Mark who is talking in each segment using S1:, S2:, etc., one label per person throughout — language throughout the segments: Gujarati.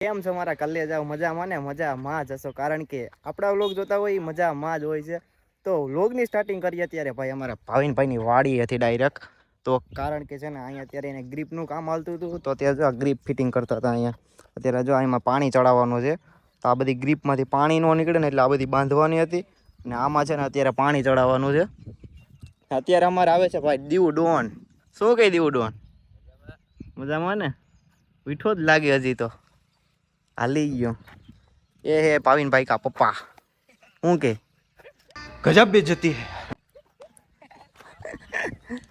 S1: કેમ છો મારા કલ્લે જાવ મજામાં ને મજામાં જ હશો, કારણ કે આપણા વ્લોગ જોતા હોય એ મજામાં જ હોય છે. તો વ્લોગની સ્ટાર્ટિંગ કરીએ અત્યારે ભાઈ અમારા ભાવિનભાઈની વાડી હતી ડાયરેક્ટ. તો કારણ કે છે ને અહીંયા અત્યારે એને ગ્રીપનું કામ હાલતું હતું, તો અત્યારે જો ગ્રીપ ફિટિંગ કરતા હતા અહીંયા. અત્યારે જો આમાં પાણી ચડાવવાનું છે, તો આ બધી ગ્રીપમાંથી પાણી ન નીકળે ને એટલે આ બધી બાંધવાની હતી. ને આમાં છે ને અત્યારે પાણી ચડાવવાનું છે. અત્યારે અમારે આવે છે ભાઈ દીવ ડોન. શું કહી દીવ ડોન? મજામાં ને? મીઠો જ લાગે હજી તો. હાલી ગયો એ હે ભાવિનભાઈ કા પપ્પા. શું કે ગજબ બેઇજ્જતી હે.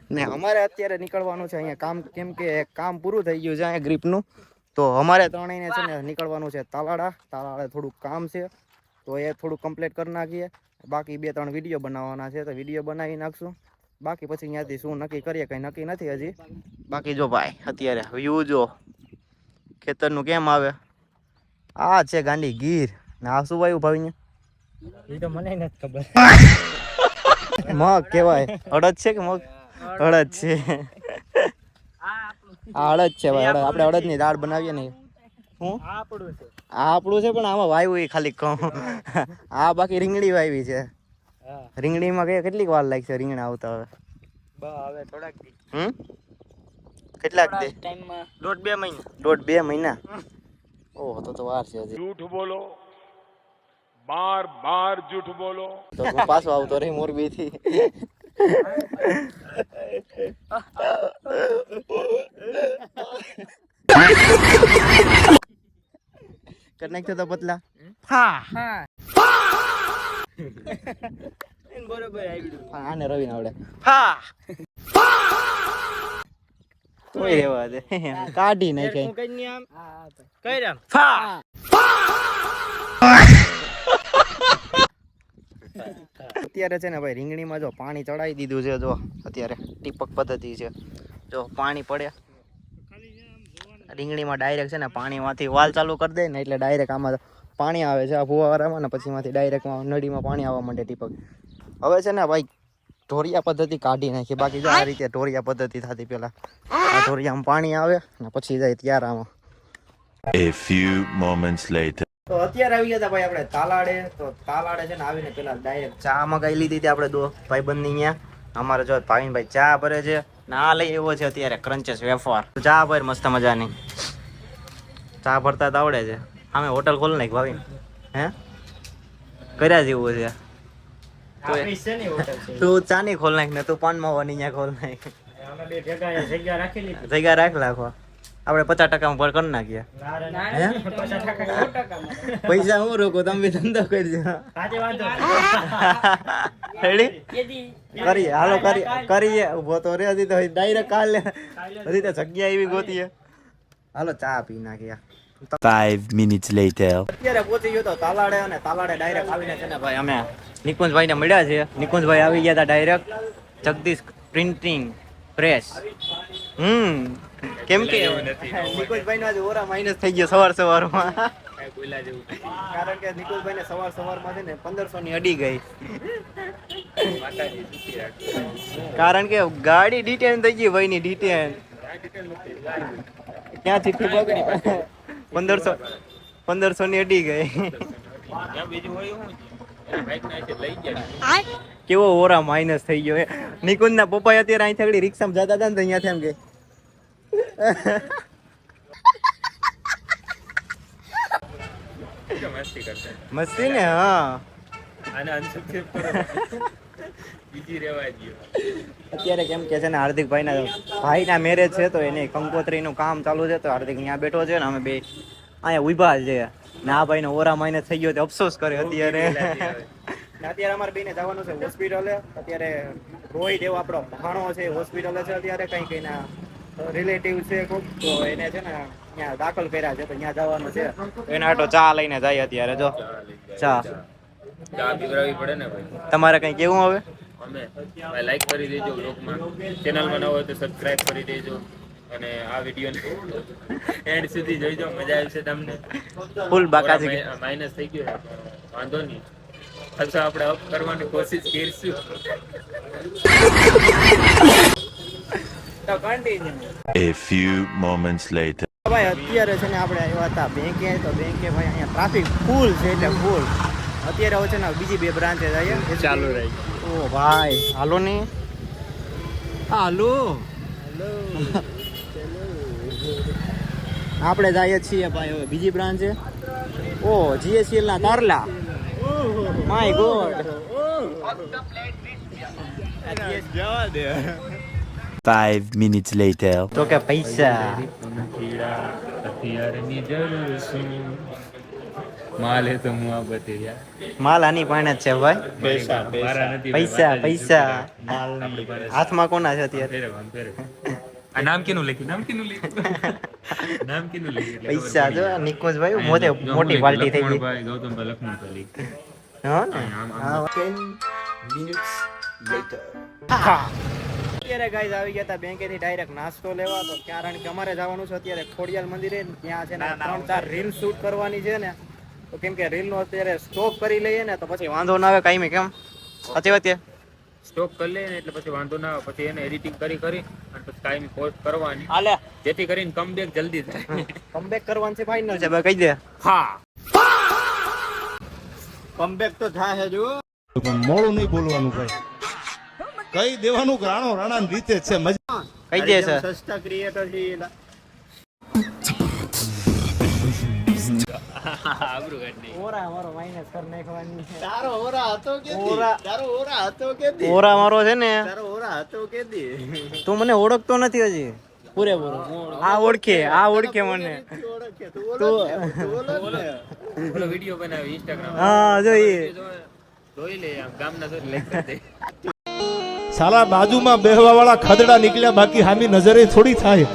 S1: ને અમારે અત્યારે નીકળવાનું છે અહીંયા કામ, કેમ કે કામ પૂરું થઈ ગયું છે અહીંયા ગ્રીપનું. તો અમારે ત્રણેયને છે ને નીકળવાનું છે તાલાળે થોડુંક કામ છે, તો એ થોડુંક કમ્પ્લીટ કરી નાખીએ. બાકી 2-3 વિડીયો બનાવવાના છે, તો વિડીયો બનાવી નાખશું. બાકી પછી ત્યાંથી શું નક્કી કરીએ કંઈ નક્કી નથી હજી. બાકી જો ભાઈ અત્યારે વ્યૂ જો ખેતરનું કેમ આવે. આ છે ગાંડી ગીર. ના શું વાયું ભાઈ?
S2: એ તો મને નથી ખબર.
S1: મગ કેવાય. અડદ છે કે મગ? અડદ છે. આ અડદ છે ભાઈ. આપણે અડદની દાળ બનાવીએ ને. હું
S2: આપણું છે.
S1: આપણું છે, પણ આમાં વાયું ખાલી કહું. આ બાકી રીંગણી વાવી છે. રીંગણીમાં કેટલીક વાર લાગશે રીંગણા આવતા?
S2: હવે થોડાક દી.
S1: કેટલાક દી?
S2: ટાઈમમાં
S1: 1.5-2 મહિના. 1.5-2 મહિના. ઓહ, તો વાર છે હજી.
S3: झूठ बोलो, बार झूठ बोलो.
S1: તો હું પાછો આવતો રહી મોરબી થી. કનેક્ટ થતો પતલા.
S2: હા બરોબર આવી ગયું.
S1: આને રવિ ના આવડે. હા તોય રેવા દે. કાઢી નાખે.
S2: હું કઈ નહીં આમ. હા કઈ રામ.
S1: ફા અત્યારે છે ને ભાઈ રીંગણીમાં જો પાણી ચડાવી દીધું છે. જો અત્યારે ટીપક પદ્ધતિ છે. જો પાણી પડે રીંગણીમાં ડાયરેક્ટ છે ને પાણીમાંથી વાલ ચાલુ કરી દે ને એટલે ડાયરેક્ટ આમાં પાણી આવે છે આ ફુવારામાં, ને પછી માંથી ડાયરેક્ટ નળીમાં પાણી આવવા માંડે ટીપક. હવે છે ને ભાઈ ઢોરિયા પદ્ધતિ કાઢી નાખી. બાકી જો આ રીતે ઢોરિયા પદ્ધતિ થતી પેલા. આ ઢોરિયામાં પાણી આવે ને પછી જાય ત્યારે આમાં.
S4: A few moments later.
S1: તો અત્યારે આવી ગયા હતા ભાઈ આપણે તાલાડે. તો તાલાડે છે ને આવીને પેલા ડાયરેક્ટ ચા મગાવી લીધી હતી આપણે દો ભાઈબંધની અહીંયા. અમારે જો ભાવિનભાઈ ચા ભરે છે ને આ લઈ એવો છે અત્યારે ક્રન્ચેસ વેફર. ચા ભર મસ્ત મજાની ચા ભરતા જ આવડે છે. આમે હોટલ ખોલ નાખ ભાવિન. હે કર્યા જેવું છે.
S2: આપણી છે ને હોટલ છે.
S1: તું ચા ની ખોલ નાખ ને તું પાન માવાની અહીંયા ખોલ નાખ.
S2: અમે બે ભેગા જગ્યા રાખી લીધી.
S1: જગ્યા રાખ નાખો. આપણે 50% પર કરી નાખીએ.
S2: ના 50%
S1: પૈસા હું રોકો, તમે ધંધો કરજો.
S2: આજે વાંધો
S1: રેડી
S2: કેદી
S1: કરીએ. હાલો કરીએ. ઉભો તો રે હજી તો ડાયરેક્ટ કાલે હજી તો જગ્યા એવી ગોતીએ. હાલો ચા પી નાખીએ.
S4: 5 minutes later.
S1: અત્યારે પહોંચી ગયો તો તાલાડે, અને તાલાડે ડાયરેક્ટ આવીને છે ને ભાઈ અમે નિકુંજભાઈને મળ્યા છે. નિકુંજભાઈ આવી ગયા હતા ડાયરેક્ટ જગદીશ પ્રિન્ટિંગ પ્રેસ. કેમ કે નિકુંજભાઈ નો આજે ઓરા માઇનસ થઈ ગયો સવારમાં. કારણ કે નિકુંજભાઈ ને સવારમાં છે ને 1500 ની અડી ગઈ. કારણ કે ગાડી ડિટેન થઈ ગઈ ભાઈ ની ડિટેન. ક્યાં ચિઠ્ઠી પકડી 1500 ની અડી ગઈ. કેવો ઓરા માઇનસ થઈ ગયો. નિકુંજ ના પપ્પા અત્યારે અહીંથી આગળ રિક્ષામાં જતા હતા ને તો અહીંયાથી એમ કે મસ્તી ને. હા અત્યારે કેમ કે છે ને હાર્દિકભાઈ ના મેરેજ છે, તો એને કંકોત્રી નું કામ ચાલુ છે. તો હાર્દિક અહીંયા બેઠો છે ને અમે બે અહીંયા ઉભા છે. ના ભાઈ ને ઓરા માઇનસ થઈ ગયો, અફસોસ કરે અત્યારે. અત્યારે અમારે બેને જવાનું છે હોસ્પિટલે. અત્યારે રોહિત એવો આપણો ભાણો છે હોસ્પિટલે છે અત્યારે. કઈ ના રિલેટિવ છે કોક, તો એને છે ને ત્યાં દાખલ કર્યા છે, તો ત્યાં જવાનું છે. એના આટો ચા લઈને જાય અત્યારે. જો ચા
S5: પીવડાવવી પડે ને ભાઈ.
S1: તમારે કઈ કેવું હવે?
S5: અમે ભાઈ લાઈક કરી દેજો, બ્લોગમાં ચેનલમાં ન હોય તો સબસ્ક્રાઇબ કરી દેજો, અને આ વિડીયોને એન્ડ સુધી જોઈજો. મજા આવશે તમને.
S1: ફૂલ બાકાજી
S5: માઇનસ થઈ ગયો, વાંધો નહીં. અથવા આપણે અપ કરવાની કોશિશ કરીશું.
S4: A few moments later.
S1: ભાઈ અત્યારે છે ને આપણે આવ્યા હતા બેંકે, તો બેંકે ભાઈ અહીંયા ટ્રાફિક ફૂલ છે, એટલે ફૂલ. અત્યારે હવે છે ને બીજી 2 બ્રાન્ચે જઈએ
S5: ચાલુ રહી
S1: ઓ ભાઈ હાલો ને હાલો આપણે જઈએ છીએ ભાઈ હવે બીજી બ્રાન્ચે. ઓ જીએસએલ ના તારલા, માય ગોડ.
S4: 5 minutes later.
S1: તો કે પૈસા
S5: હથિયારની જરૂર શું માલે તો હું આ બધે
S1: માલ આની પાસે જ છે ભાઈ. પૈસા પૈસા હાથમાં કોના છે અત્યારે?
S5: આ નામ કેનું લખ્યું? નામ કેનું લખ્યું? નામ કેનું લખ્યું?
S1: પૈસા જો નિકુંજ ભાઈ મોટી પાર્ટી થઈ ગઈ.
S5: ભાઈ ગૌતમભાઈ લખમણભાઈ લખ્યું.
S1: હા ને
S5: આમ.
S1: 10 minutes later. અત્યારે ગાઈઝ આવી ગયા હતા બેંકેથી ડાયરેક્ટ નાસ્તો લેવા. તો કારણ કે અમારે જવાનું છે અત્યારે ખોડિયાલ મંદિરે. ત્યાં છે ને 3-4 રીલ શૂટ કરવાની છે ને, તો કેમ કે રીલ નો અત્યારે સ્ટોક કરી લઈએ ને તો પછી વાંધો ના આવે કાંઈ કેમ સાચી વાત છે.
S5: સ્ટોક કરી લે ને એટલે પછી વાંધો ના આવે. પછી એને એડિટિંગ કરી અને પછી કાયમી પોસ્ટ કરવાની,
S1: હાલે
S5: જેથી કરીને કમબેક જલ્દી થાય.
S1: કમબેક કરવાનું છે ફાઇનલ છે ભાઈ, કહી દે.
S5: હા,
S1: કમબેક તો થાય જો.
S3: મોડું નહીં બોલવાનું ભાઈ, કઈ દેવાનું રાણો રાણા રીતે છે મજા.
S1: કહી દે સર. સસ્તા ક્રિએટર છે.
S5: આબરૂ કાઢ નહીં.
S1: ઓરા મારો માઈનસ કર નાખવાની છે.
S3: તારો ઓરા હતો કે તારો ઓરા હતો કે
S1: ઓરા મારો છે ને,
S3: તારો ઓરા હતો કે
S1: તું મને ઓળખતો નથી હજી પૂરેપૂરો. આ ઓળખે મને.
S5: ઓલો વિડિયો બનાવી Instagram
S1: હા જોઈએ.
S5: જોઈ લે, આમ ગામના જોઈ લાઈક કરી દે.
S3: સાલા બાજુમાં બેહવા વાળા ખદડા નીકળ્યા, બાકી હામી નજરે થોડી થાય.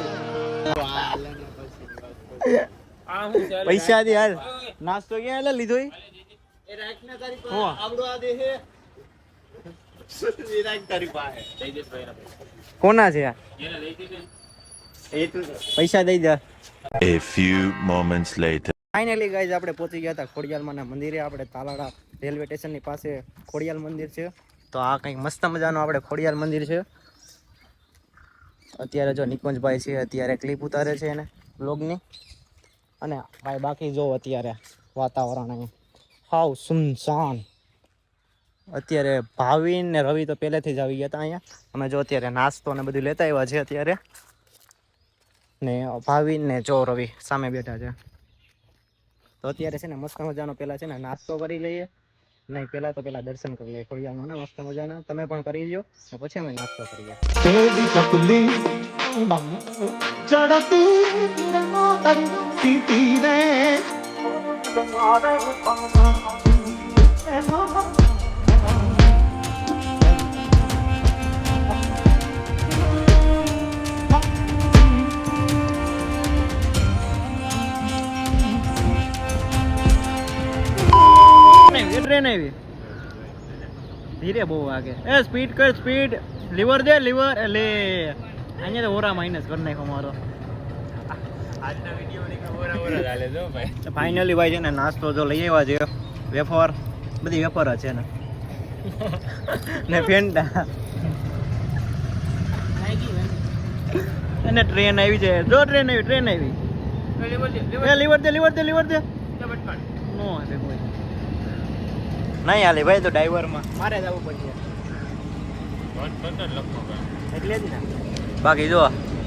S5: આ હું ચાલે?
S1: પૈસા દે હાલ. નાસ્તો ક્યાં એટલે લીધો?
S5: જયદેશભાઈ ના
S1: કોના છે આ?
S5: એને લઈ દીધું.
S1: પૈસા દઈ દે.
S4: A few moments later.
S1: Finally guys આપણે પહોંચી ગયા હતા ખોડિયાલમાંના મંદિરે. આપણે તાલાળા રેલવે સ્ટેશનની પાસે ખોડિયાલ મંદિર છે. તો આ કંઈક મસ્ત મજાનું આપણે ખોડિયાલ મંદિર છે. અત્યારે જો નિકુંજભાઈ છે, અત્યારે ક્લિપ ઉતારે છે એને બ્લોગની. અને ભાઈ બાકી જો અત્યારે વાતાવરણ અહીંયા હાવ સુનસાન. અત્યારે ભાવિન ને રવિ તો પહેલેથી જ આવી ગયા હતા અહીંયા. અમે જો અત્યારે નાસ્તો ને બધું લેતા આવ્યા છે અત્યારે. ને ભાવિન ને જો રવિ સામે બેઠા છે. તો અત્યારે છે ને મસ્ત મજાનો પહેલા છે ને નાસ્તો કરી લઈએ. નહીં પહેલા દર્શન કરી લઈએ ખોડિયાલમાં ને મસ્ત મજાના. તમે પણ કરી લો ને પછી અમે નાસ્તો કરીએ. ટ્રેન આવી ધીરે બહુ વાગે. એ સ્પીડ કર સ્પીડ. લીવર દે લીવર. એટલે અહીંયા તો ઓરા માઇનસ કરી નાખો મારો.
S5: આજના વિડિયો ની ઓરા ચાલે જો ભાઈ.
S1: ફાઇનલી ભાઈ છે ને નાસ્તો જો લઈ આવ્યા છે. વેફર બધી વેફર જ છે ને ને ફેન્ટા. અને ટ્રેન આવી છે. જો ટ્રેન આવી. લીવર દે નો આવે કોઈ નહીં હાલે ભાઈ. તો ડ્રાઈવરમાં મારે જવું પડશે એટલે જ ને. બાકી જો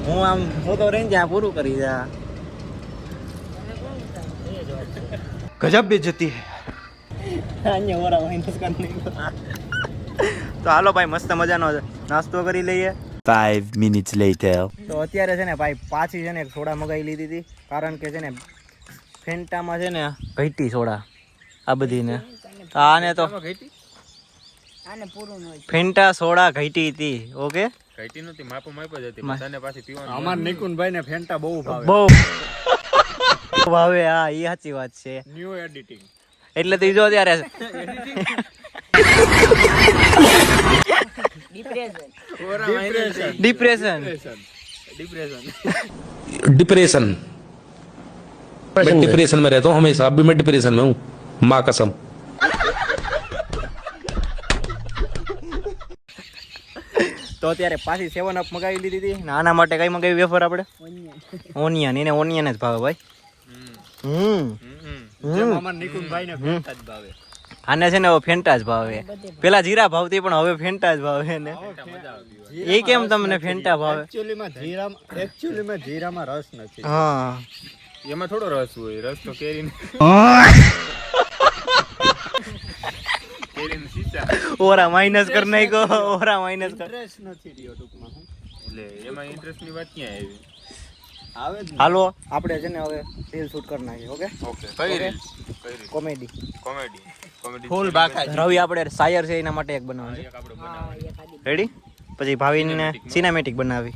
S1: હું આમ ફોટો રહીને ત્યાં પૂરું કરી જા. ગજબ બેજતી અહીંયા ઓરા માઇનસ કરી. તો હાલો ભાઈ મસ્ત મજાનો નાસ્તો કરી લઈએ.
S4: 5 minutes later.
S1: તો અત્યારે છે ને ભાઈ પાછી છે ને એક સોડા મગાવી લીધી હતી. કારણ કે છે ને ફેન્ટામાં છે ને ઘટી સોડા આ બધીને. આને તો ફેન્ટા સોડા ઘટી હતી. ઓકે
S5: ઘટી નહોતી, માપો જ હતી. બધાને પાછી પીવાનું.
S2: અમાર નિકુંજભાઈ ને ફેન્ટા બહુ ભાવે.
S1: બહુ ભાવે. હા એ સાચી વાત છે.
S2: ન્યુ એડિટિંગ
S1: એટલે તો જો ત્યારે ડિપ્રેશન
S6: डिप्रेशन मैं डिप्रेशन में रहता हूँ हमेशा. अभी मैं डिप्रेशन में हूँ, माँ कसम.
S1: તો અત્યારે પાછી 7 અપ મગાવી લીધી હતી ને આના માટે કઈ મગાવી વેફર આપણે ઓનિયન એને ઓનિયન જ ભાવે ભાઈ
S2: જેમાં અમારા નિકુંજભાઈને ફેંટા જ ભાવે.
S1: આને છે ને હવે ફેન્ટા જ ભાવે પેલા જીરા ભાવતી પણ હવે ફેન્ટા જ ભાવે ને એ કેમ તમને ફેન્ટા ભાવે
S2: એકચ્યુઅલીમાં જીરામાં રસ નથી.
S1: હા
S5: એમાં થોડો રસ હોય, રસ તો કેરીને કેરીને સીસા
S1: ઓરા માઇનસ કરી નાખ્યો ઓરા માઇનસ કર
S2: ઇન્ટરેસ્ટ નથી રહ્યો ટૂંકમાં.
S5: એટલે એમાં ઇન્ટરેસ્ટની વાત ક્યાં આવી?
S2: આવે જ ને.
S1: હાલો આપણે છે ને હવે રીલ શૂટ કરી નાખીએ ઓકે
S5: ઓકે કઈ રીલ?
S1: કોમેડી
S5: કોમેડી
S2: ફૂલ બાકા
S1: રવિ આપણે શાયર છે એના માટે એક બનાવવાનું
S5: એક આપણે બનાવી.
S1: છે રેડી પછી ભાવિને સિનેમેટિક બનાવી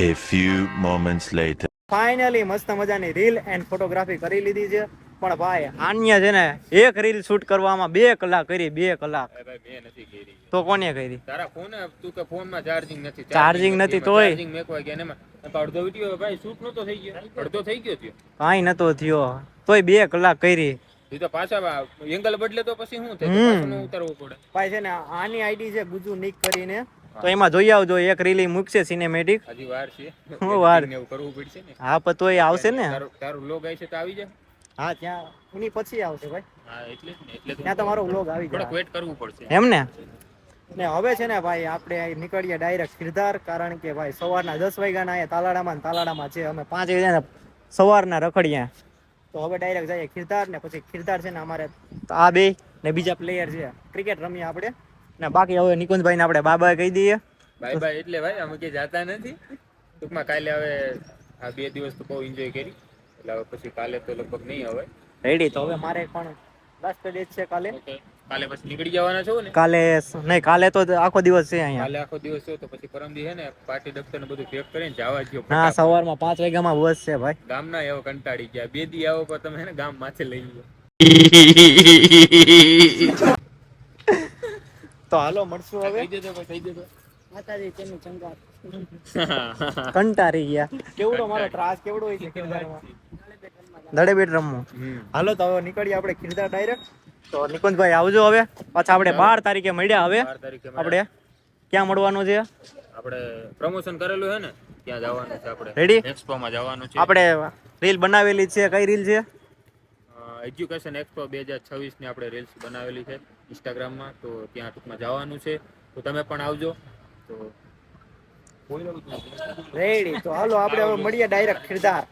S4: A few moments later.
S1: Finally મસ્ત મજાની રીલ એન્ડ ફોટોગ્રાફી કરી લીધી છે પણ ભાઈ આન્ય છે ને એક રીલ શૂટ કરવામાં 2 કલાક કરી 2 કલાક
S5: અરે ભાઈ મેં નથી કરી.
S1: તો કોને કરી
S5: તારા ફોન તું કે ફોનમાં ચાર્જિંગ નથી.
S1: Charging નથી તોય?
S5: ચાર્જિંગ મેકવા ગયા ને એમાં અડધો વિડિયો ભાઈ શૂટ નતો થઈ ગયો. અડધો થઈ ગયો થયો.
S1: કાંઈ નતો થયો તોય 2 કલાક કરી
S5: એ તો પાછા એંગલ બદલે તો પછી શું થાય? તો પાછું ઉતારવું પડે.
S1: ભાઈ છે ને આની આઈડી છે ગુજુ નિક કરીને તો એમાં જોઈ આવજો એક રીલ મૂકશે સિનેમેટિક
S5: હજી વાર છે.
S1: હું વાર?
S5: Editing ને એવું કરવું પડશે ને.
S1: હા પણ તોય આવશે ને
S5: તારું લોગ આવી છે તો આવી જાય.
S1: હા ત્યાં એની પછી આવશે ભાઈ
S5: હા એટલે જ ને. એટલે
S1: ત્યાં તમારો વ્લોગ આવી
S5: થોડોક
S1: જાય
S5: વેટ કરવું પડશે.
S1: એમ ને હવે છે ને ભાઈ આપણે અહીં નીકળીએ ડાયરેક્ટ ખીરધાર કારણ કે ભાઈ સવારના 10 વાગ્યાના અહીંયા તાલાડામાં છે અમે 5 વાગ્યાના સવારના રખડીએ તો હવે ડાયરેક્ટ જઈએ ખીરધાર ને પછી ખીરધાર છે ને અમારે આ બે ને બીજા પ્લેયર છે ક્રિકેટ રમીએ આપણે ને બાકી હવે નિકુંજભાઈ ને આપણે બાબા કહી દઈએ
S5: બાય બાય એટલે ભાઈ અમે કે જાતા નથી ટૂંકમાં. કાલે હવે આ 2 દિવસ તો બહુ એન્જોય કરી એટલે હવે પછી કાલે તો લગભગ નહીં હવે.
S1: રેડી તો હવે મારે પણ લાસ્ટ ડેટ છે કાલે
S5: ઓકે કાલે પછી નીકળી જવાના છો ને?
S1: કાલે નહીં કાલે તો આખો દિવસ છે અહીંયા
S5: કાલે આખો દિવસ છો તો પછી પરમદી છે ને પાર્ટી દફતર ને બધું પેક કરીને જવા જ્યો.
S1: હા સવારમાં 5 વાગ્યામાં બસ છે ભાઈ
S5: ગામના એવો કંટાળી ગયા. 2 દી આવો પણ તમે છે ને ગામ માથે લઈ લો.
S1: તો હાલો મળશું હવે
S5: કહી દેજો ભાઈ, કહી દેજો.
S1: કંટારી ગયા કેવડો મારો ત્રાસ કેવડો હોય છે ખીરધારમાં દડે બેટ રમવું હાલો તો હવે નીકળીએ આપણે ખીરધાર ડાયરેક્ટ તો નિકુંજભાઈ આવજો હવે પાછા આપણે 12 તારીખે મળ્યા હવે
S5: 12 તારીખે
S1: આપણે ક્યાં મળવાનું છે
S5: આપણે પ્રમોશન કરેલું છે ને ત્યાં જવાનું છે આપણે.
S1: રેડી
S5: એક્સપો માં જવાનું છે.
S1: આપણે રીલ બનાવેલી છે કઈ રીલ છે
S5: એજ્યુકેશન એક્સપો 2026 ની આપણે રીલ્સ બનાવેલી છે ઇન્સ્ટાગ્રામમાં તો ત્યાં ટૂંકમાં જવાનું છે તો તમે પણ આવજો. તો
S1: રેડી તો હાલો આપણે હવે મળીએ ડાયરેક્ટ ખીરધાર